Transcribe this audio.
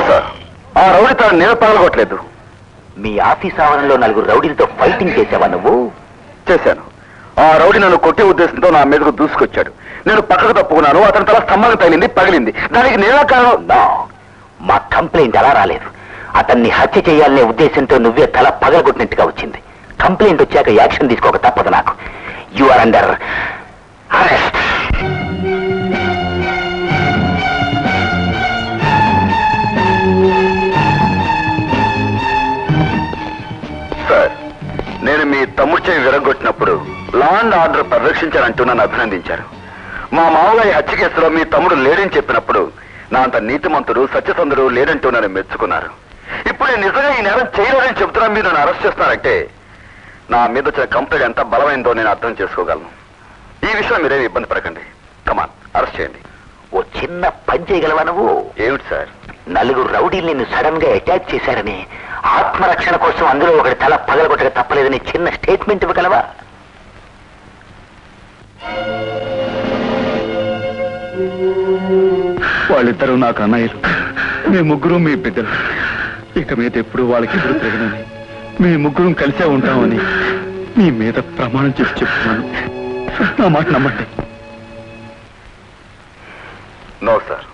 Sir, ఆ rowdy తాను నేను పగలగొట్టలేదు. మీ ఆఫీస్ ఆవరణలో 4 రౌడీలతో ఫైటింగ్ చేసావా నువ్వు? చేశాను. ఆ రౌడీ నన్ను కొట్టే ఉద్దేశంతో నా మీదకు దూసుకొచ్చాడు. నేను పక్కకు తప్పుకున్నాను. అతని తల స్తంభానికి తగిలింది, పగిలింది. దానికి నేనే కారణం. మా కంప్లైంట్ అలా రాలేదు. అతన్ని హత్య చేయాలనే ఉద్దేశంతో నువ్వే తల పగలగొట్టినట్టుగా వచ్చింది. కంప్లైంట్ వచ్చాక యాక్షన్ తీసుకోక తప్పదు నాకు. You are under arrest. Sir, నేను మీ తమ్ముడు చేయి విరగొట్టినప్పుడు లా అండ్ ఆర్డర్ పరిరక్షించారంటూ నన్ను అభినందించారు. మా మామగారి హత్య కేసులో మీ తమ్ముడు లేడని చెప్పినప్పుడు నా అంత నీతిమంతుడు సత్యసంధుడు లేడంటూ నన్ను మెచ్చుకున్నారు. ఇప్పుడు నేను నిజంగా ఈ నేరం చేయలేదని చెబుతున్నా మీరు నన్ను అరెస్ట్ చేస్తున్నారంటే నా మీద వచ్చిన కంప్లైంట్ ఎంత బలమైందో నేను అర్థం చేసుకోగలను. ఈ విషయం మీరేమి ఇబ్బంది పడకండి. కమాన్, అరెస్ట్ చేయండి. ఓ చిన్న పని చేయగలవా నువ్వు? ఏమిటి సార్? 4 రౌడీలు నిన్ను సడన్ గా అటాక్ చేశారని, ఆత్మరక్షణ కోసం అందులో ఒకటి తల పగలగొట్టక తప్పలేదని చిన్న స్టేట్మెంట్ ఇవ్వగలవా? వాళ్ళిద్దరూ నాకు అన్నయ్యలు, మీ ముగ్గురు మీ బిడ్డలు. ఇక మీద ఎప్పుడు వాళ్ళకి ఎదురు తిరగనని, మీ ముగ్గురు కలిసే ఉంటామని మీ మీద ప్రమాణం చేసి చెప్తున్నాను. నా మాట నమ్మండి. No sir,